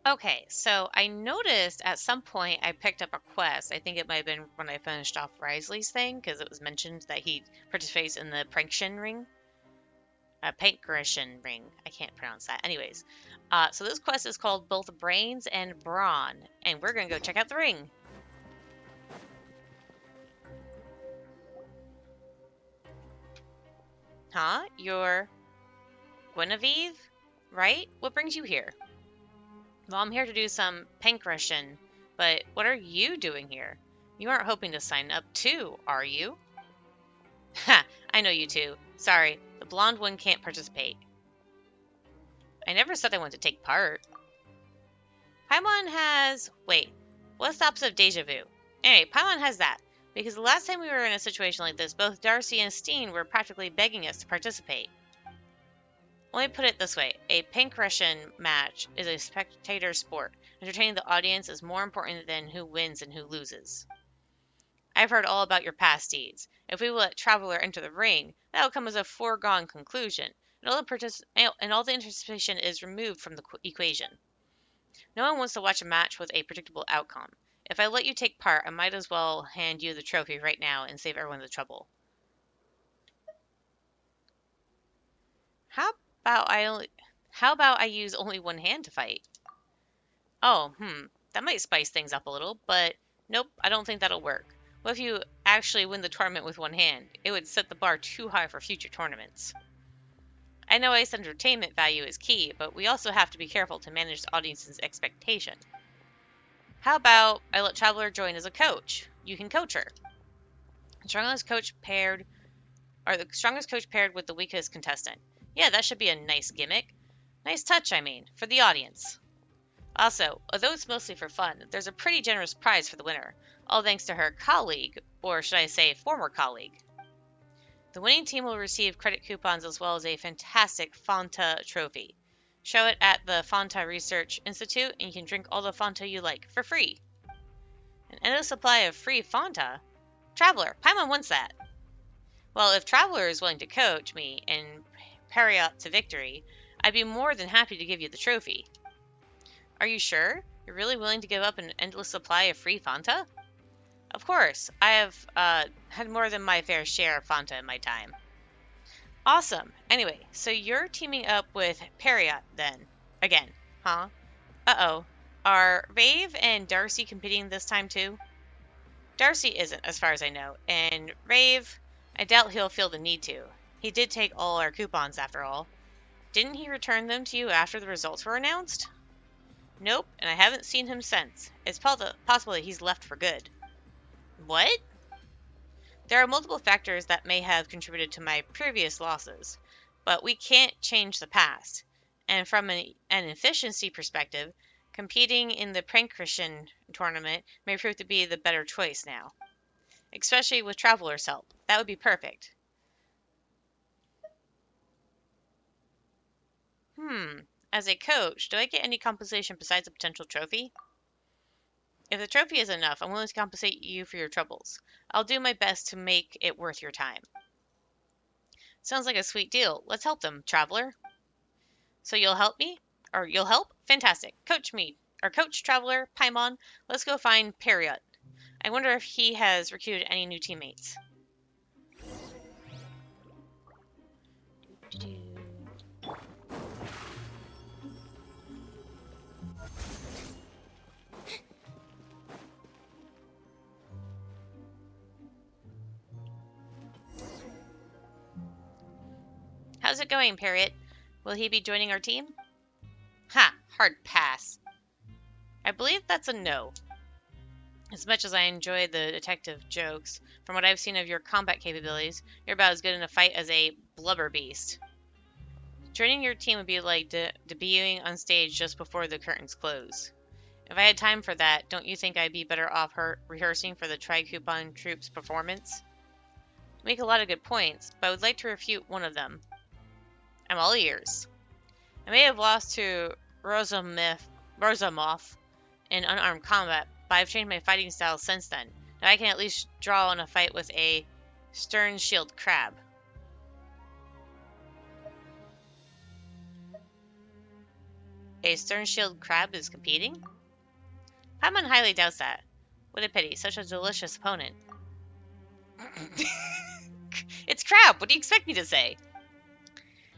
Okay, so I noticed at some point I picked up a quest. I think it might have been when I finished off Risley's thing, because it was mentioned that he participates in the Prankshin ring. Pankration ring. I can't pronounce that. Anyways, so this quest is called both Brains and Brawn, and we're gonna go check out the ring. Huh? You're Guinevere, right? What brings you here? Well, I'm here to do some Pankration, but what are you doing here? You aren't hoping to sign up too, are you? Ha! I know you two. Sorry, the blonde one can't participate. I never said I wanted to take part. Paimon has... Wait, what's the opposite of deja vu? Anyway, Paimon has that, because the last time we were in a situation like this, both Darcy and Steen were practically begging us to participate. Let me put it this way. A Pankration match is a spectator sport. Entertaining the audience is more important than who wins and who loses. I've heard all about your past deeds. If we will let Traveler enter the ring, that will come as a foregone conclusion, and all the anticipation is removed from the equation. No one wants to watch a match with a predictable outcome. If I let you take part, I might as well hand you the trophy right now and save everyone the trouble. How about I use only one hand to fight? Oh, that might spice things up a little, but nope, I don't think that'll work. What if you actually win the tournament with one hand? It would set the bar too high for future tournaments. I know Ice entertainment value is key, but we also have to be careful to manage the audience's expectation. How about I let Traveler join as a coach? You can coach her. The strongest coach paired with the weakest contestant. Yeah, that should be a nice gimmick. Nice touch, I mean, for the audience. Also, although it's mostly for fun, there's a pretty generous prize for the winner, all thanks to her colleague, or should I say former colleague. The winning team will receive credit coupons as well as a fantastic Fanta trophy. Show it at the Fanta Research Institute and you can drink all the Fanta you like for free. An endless supply of free Fanta? Traveler, Paimon wants that. Well, if Traveler is willing to coach me and parry out to victory, I'd be more than happy to give you the trophy. Are you sure? You're really willing to give up an endless supply of free Fanta? Of course, I have had more than my fair share of Fanta in my time. Awesome. Anyway, so you're teaming up with Periot then. Again, huh? Uh-oh. Are Rave and Darcy competing this time too? Darcy isn't, as far as I know, and Rave, I doubt he'll feel the need to. He did take all our coupons after all. Didn't he return them to you after the results were announced? Nope, and I haven't seen him since. It's possible that he's left for good. What? There are multiple factors that may have contributed to my previous losses, but we can't change the past. And from an efficiency perspective, competing in the Prankrishan tournament may prove to be the better choice now. Especially with Traveler's help. That would be perfect. As a coach, do I get any compensation besides a potential trophy? If the trophy is enough, I'm willing to compensate you for your troubles. I'll do my best to make it worth your time. Sounds like a sweet deal. Let's help them, Traveler. So you'll help me? Or you'll help? Fantastic. Coach Traveler, Paimon, let's go find Periot. I wonder if he has recruited any new teammates. How's it going, Periot? Will he be joining our team? Ha! Hard pass. I believe that's a no. As much as I enjoy the detective jokes, from what I've seen of your combat capabilities, you're about as good in a fight as a blubber beast. Joining your team would be like debuting on stage just before the curtains close. If I had time for that, don't you think I'd be better off rehearsing for the Tri-Coupon Troop's performance? You make a lot of good points, but I would like to refute one of them. I'm all ears. I may have lost to Rosamoth in unarmed combat, but I've changed my fighting style since then. Now I can at least draw in a fight with a stern shield crab. A stern-shield crab is competing? Paimon highly doubts that. What a pity, such a delicious opponent. It's crab! What do you expect me to say?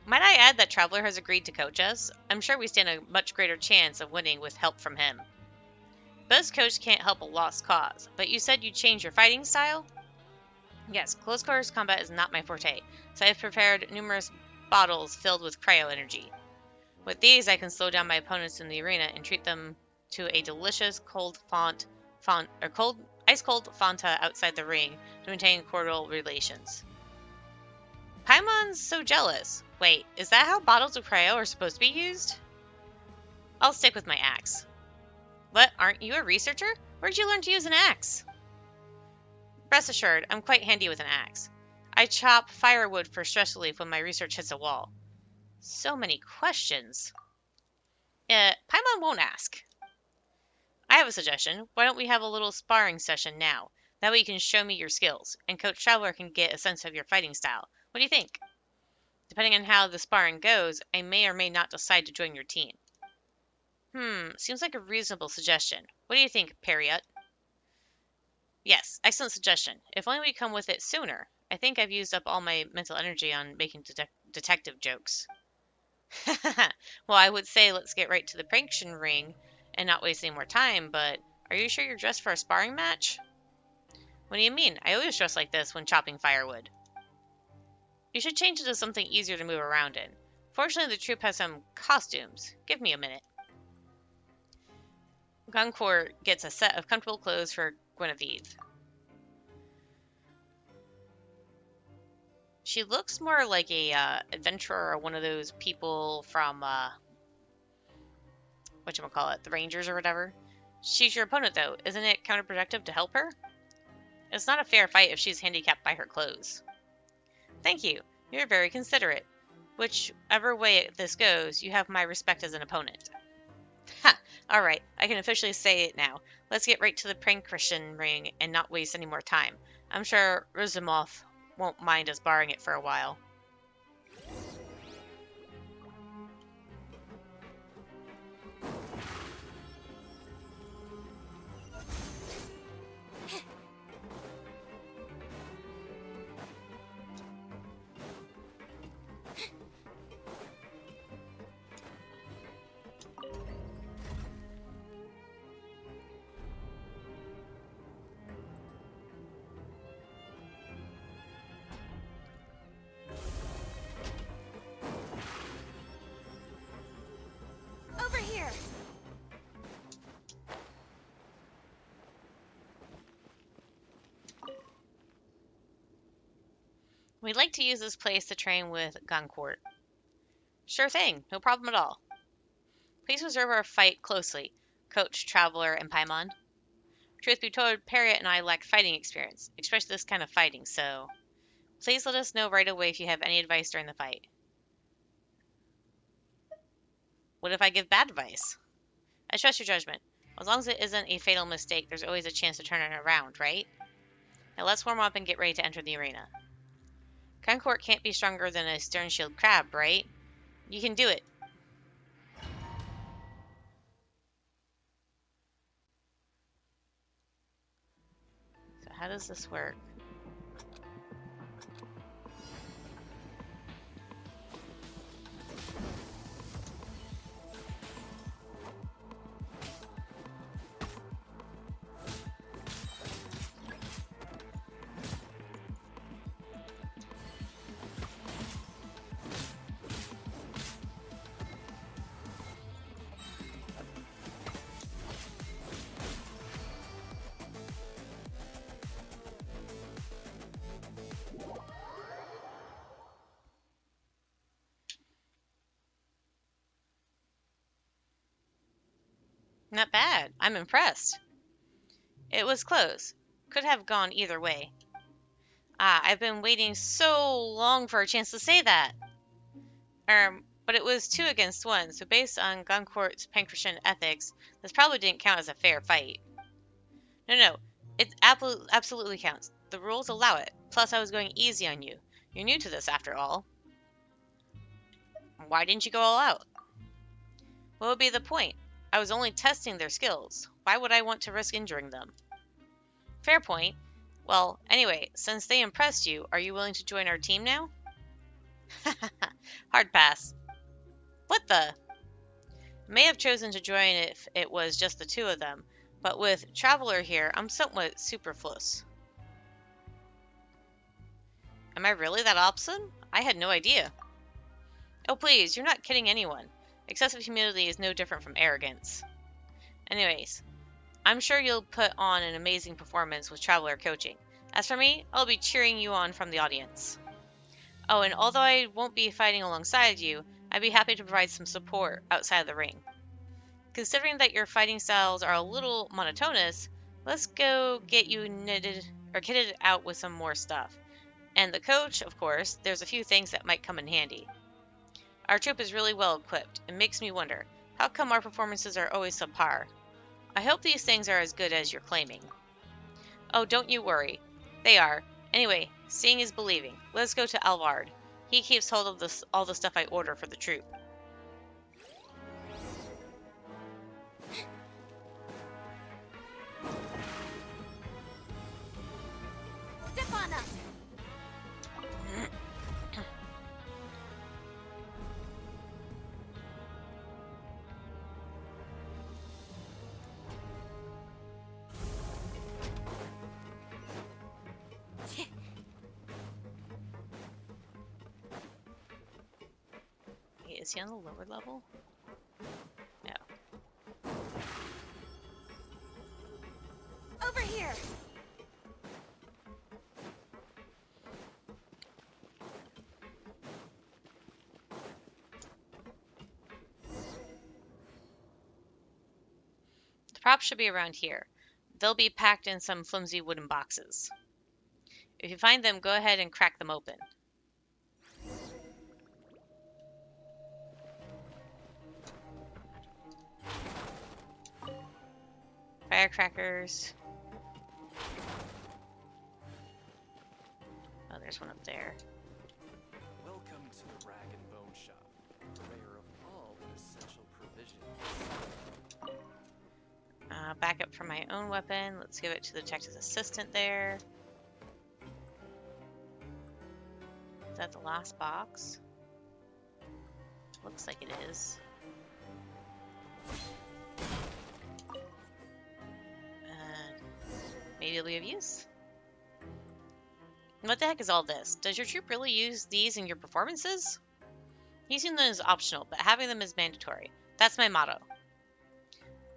Might I add that Traveler has agreed to coach us? I'm sure we stand a much greater chance of winning with help from him. Best coach can't help a lost cause, but you said you'd change your fighting style? Yes, close quarters combat is not my forte, so I've prepared numerous bottles filled with cryo energy. With these, I can slow down my opponents in the arena and treat them to a delicious ice cold Fanta outside the ring to maintain cordial relations. Paimon's so jealous. Wait, is that how bottles of cryo are supposed to be used? I'll stick with my axe. What, aren't you a researcher? Where'd you learn to use an axe? Rest assured, I'm quite handy with an axe. I chop firewood for stress relief when my research hits a wall. So many questions. Paimon won't ask. I have a suggestion. Why don't we have a little sparring session now? That way you can show me your skills, and Coach Traveler can get a sense of your fighting style. What do you think? Depending on how the sparring goes, I may or may not decide to join your team. Seems like a reasonable suggestion. What do you think, Periot? Yes, excellent suggestion. If only we come with it sooner. I think I've used up all my mental energy on making detective jokes. Well, I would say let's get right to the pranction ring and not waste any more time, but are you sure you're dressed for a sparring match? What do you mean? I always dress like this when chopping firewood. You should change it to something easier to move around in. Fortunately, the troupe has some costumes. Give me a minute. Guncourt gets a set of comfortable clothes for Guinevere. She looks more like a adventurer or one of those people from whatchamacallit, the Rangers or whatever. She's your opponent though. Isn't it counterproductive to help her? It's not a fair fight if she's handicapped by her clothes. Thank you. You're very considerate. Whichever way this goes, you have my respect as an opponent. Ha! Alright, I can officially say it now. Let's get right to the prank-Christian ring and not waste any more time. I'm sure Rizumov won't mind us barring it for a while. Over here! We'd like to use this place to train with Guncourt. Sure thing, no problem at all. Please observe our fight closely, Coach, Traveler, and Paimon. Truth be told, Periot and I lack fighting experience, especially this kind of fighting, so please let us know right away if you have any advice during the fight. What if I give bad advice? I trust your judgment. As long as it isn't a fatal mistake, there's always a chance to turn it around, right? Now let's warm up and get ready to enter the arena. Concord can't be stronger than a stern shield crab, right? You can do it. So how does this work? Not bad. I'm impressed. It was close. Could have gone either way. I've been waiting so long for a chance to say that. But it was 2 against 1, so based on Guncourt's Pancratian ethics, this probably didn't count as a fair fight. No, it absolutely counts. The rules allow it. Plus, I was going easy on you. You're new to this, after all. Why didn't you go all out? What would be the point? I was only testing their skills. Why would I want to risk injuring them? Fair point. Well, anyway, since they impressed you, are you willing to join our team now? Hard pass. What the? May have chosen to join if it was just the two of them, but with Traveler here, I'm somewhat superfluous. Am I really that awesome? I had no idea. Oh please, you're not kidding anyone. Excessive humility is no different from arrogance. Anyways, I'm sure you'll put on an amazing performance with Traveler coaching. As for me, I'll be cheering you on from the audience. Oh, and although I won't be fighting alongside you, I'd be happy to provide some support outside of the ring. Considering that your fighting styles are a little monotonous, let's go get you knitted or kitted out with some more stuff. And the coach, of course, there's a few things that might come in handy. Our troop is really well equipped. It makes me wonder, how come our performances are always subpar? I hope these things are as good as you're claiming. Oh, don't you worry. They are. Anyway, seeing is believing. Let's go to Alvard. He keeps hold of all the stuff I order for the troop. Step on us. Is he on the lower level? No. Over here. The props should be around here. They'll be packed in some flimsy wooden boxes. If you find them, go ahead and crack them open. Firecrackers. Oh, there's one up there. Welcome to the Rag and Bone Shop, purveyor of all essential provisions. Back up from my own weapon. Let's give it to the detective's assistant there. Is that the last box? Looks like it is. Maybe it'll be of use. What the heck is all this? Does your troop really use these in your performances? Using them is optional, but having them is mandatory. That's my motto.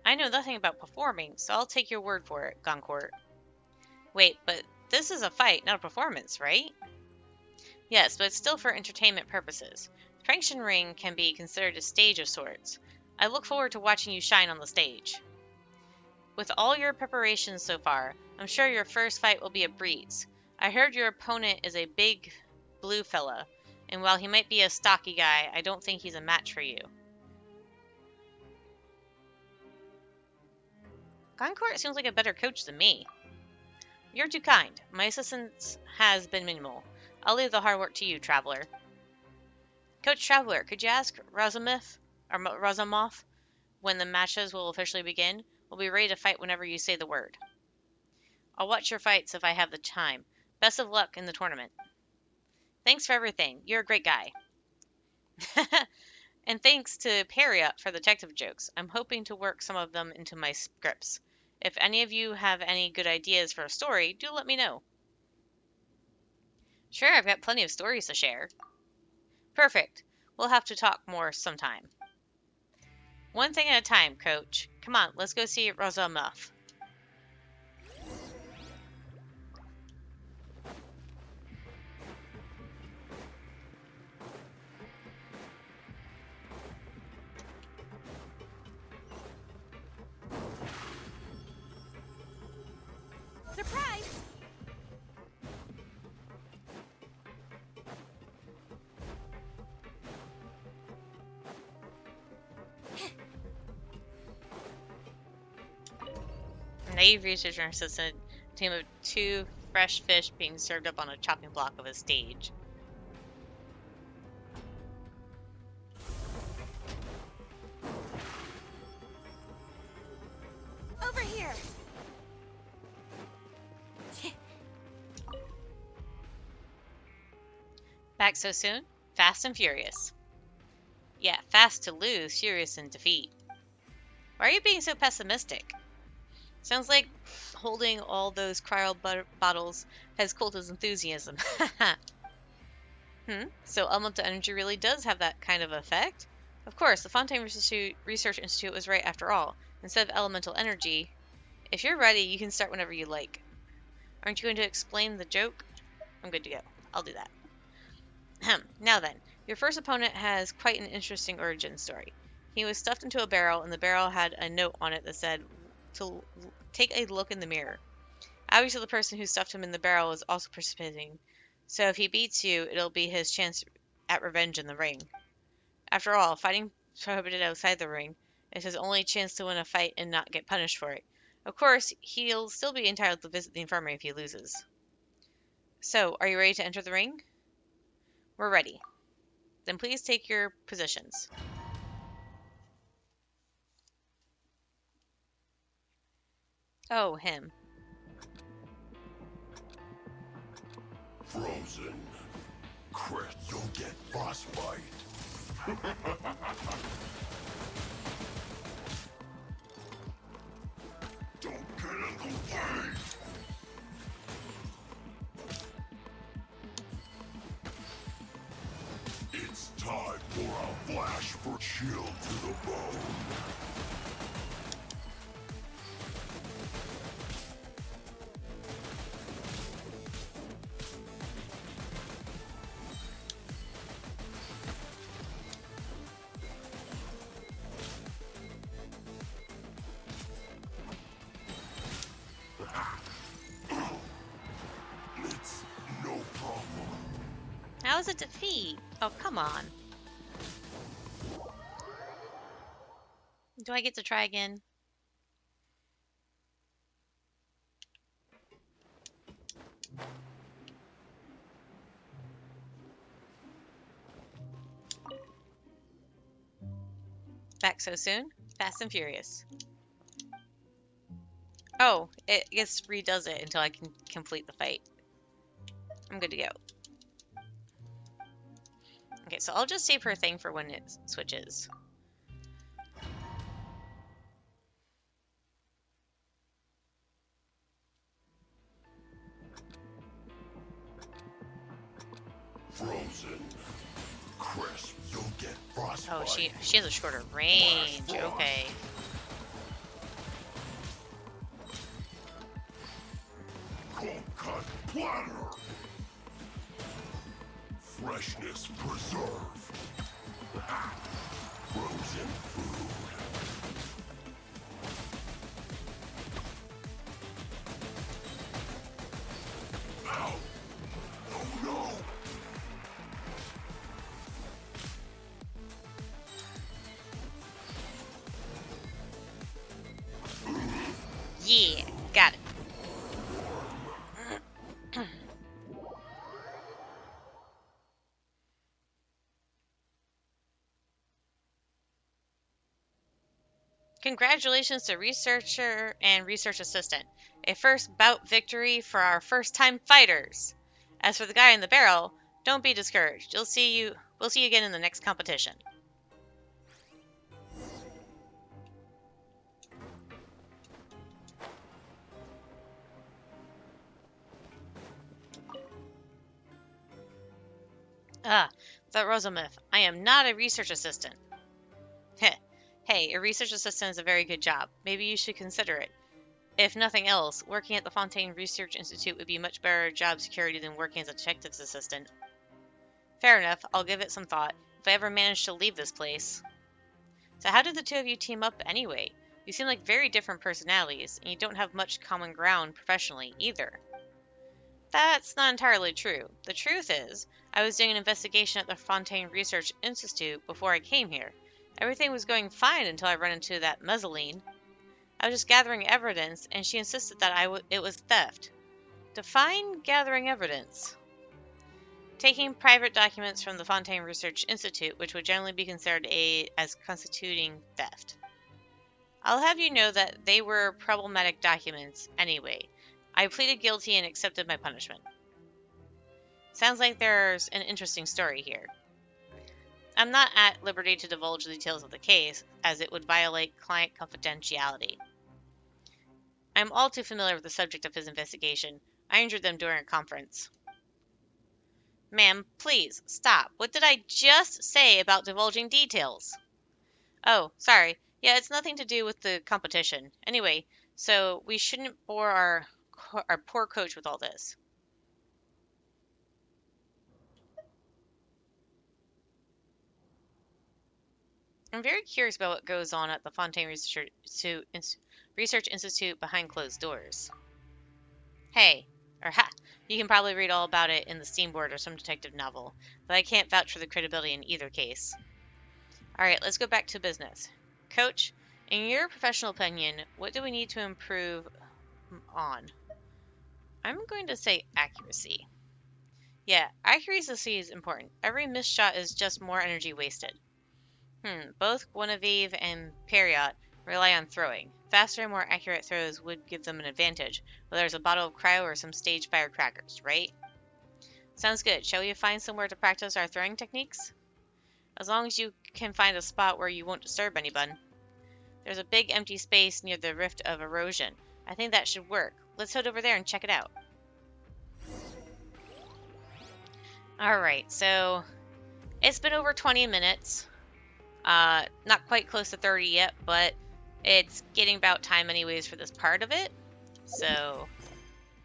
I know nothing about performing, so I'll take your word for it, Goncourt. Wait, but this is a fight, not a performance, right? Yes, but it's still for entertainment purposes. Frankston Ring can be considered a stage of sorts. I look forward to watching you shine on the stage. With all your preparations so far, I'm sure your first fight will be a breeze. I heard your opponent is a big blue fella, and while he might be a stocky guy, I don't think he's a match for you. Goncourt seems like a better coach than me. You're too kind. My assistance has been minimal. I'll leave the hard work to you, Traveler. Coach Traveler, could you ask Razumov when the matches will officially begin? We'll be ready to fight whenever you say the word. I'll watch your fights if I have the time. Best of luck in the tournament. Thanks for everything. You're a great guy. And thanks to Peria for the detective jokes. I'm hoping to work some of them into my scripts. If any of you have any good ideas for a story, do let me know. Sure, I've got plenty of stories to share. Perfect. We'll have to talk more sometime. One thing at a time, Coach. Come on, let's go see Razumov. Surprise! Naive researcher assistant, a team of 2 fresh fish being served up on a chopping block of a stage. here. Back so soon? Fast and furious. Yeah, fast to lose, furious in defeat. Why are you being so pessimistic? Sounds like holding all those bottles has Colta's enthusiasm. So elemental energy really does have that kind of effect? Of course, the Fontaine Research Institute was right after all. Instead of elemental energy, if you're ready, you can start whenever you like. Aren't you going to explain the joke? I'm good to go. I'll do that. Now then, your first opponent has quite an interesting origin story. He was stuffed into a barrel, and the barrel had a note on it that said to take a look in the mirror. Obviously, the person who stuffed him in the barrel is also participating, so if he beats you, it'll be his chance at revenge in the ring. After all, fighting prohibited outside the ring is his only chance to win a fight and not get punished for it. Of course, he'll still be entitled to visit the infirmary if he loses. So, are you ready to enter the ring? We're ready. Then please take your positions. Oh, him. Frozen. Chris, you'll get frostbite. Don't get in the way! It's time for a flash for chill to the bone. It's no problem. How is it defeat? Oh, come on. Do I get to try again? Back so soon? Fast and furious. Oh, it just redoes it until I can complete the fight. I'm good to go. Okay, so I'll just save her thing for when it switches. Frozen. Crisp, you'll get frostbite. Oh, she has a shorter range. Okay. Cold cut platter. Freshness preserved. Frozen food. Ow! Oh no! Yeah, got it. Congratulations to researcher and research assistant. A first bout victory for our first-time fighters. As for the guy in the barrel, don't be discouraged. We'll see you again in the next competition. That was a myth. I am not a research assistant. Heh. Hey, a research assistant is a very good job. Maybe you should consider it. If nothing else, working at the Fontaine Research Institute would be much better job security than working as a detective's assistant. Fair enough, I'll give it some thought, if I ever manage to leave this place. So how did the two of you team up anyway? You seem like very different personalities, and you don't have much common ground professionally, either. That's not entirely true. The truth is, I was doing an investigation at the Fontaine Research Institute before I came here. Everything was going fine until I ran into that Mezzaline. I was just gathering evidence, and she insisted that it was theft. Define gathering evidence. Taking private documents from the Fontaine Research Institute, which would generally be considered as constituting theft. I'll have you know that they were problematic documents anyway. I pleaded guilty and accepted my punishment. Sounds like there's an interesting story here. I'm not at liberty to divulge the details of the case, as it would violate client confidentiality. I'm all too familiar with the subject of his investigation. I injured them during a conference. Ma'am, please, stop. What did I just say about divulging details? Oh, sorry. Yeah, it's nothing to do with the competition. Anyway, so we shouldn't bore our poor coach with all this. I'm very curious about what goes on at the Fontaine Research Institute behind closed doors. Hey, or ha, you can probably read all about it in the Steamboard or some detective novel, but I can't vouch for the credibility in either case. Alright, let's go back to business. Coach, in your professional opinion, what do we need to improve on? I'm going to say accuracy. Yeah, accuracy is important. Every missed shot is just more energy wasted. Both Guinevere and Periot rely on throwing. Faster and more accurate throws would give them an advantage, whether it's a bottle of cryo or some stage firecrackers, right? Sounds good. Shall we find somewhere to practice our throwing techniques? As long as you can find a spot where you won't disturb anyone. There's a big empty space near the Rift of Erosion. I think that should work. Let's head over there and check it out. Alright, so it's been over 20 minutes. Not quite close to 30 yet, but it's getting about time anyways for this part of it. So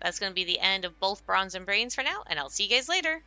that's going to be the end of both Bronze and Brains for now, and I'll see you guys later.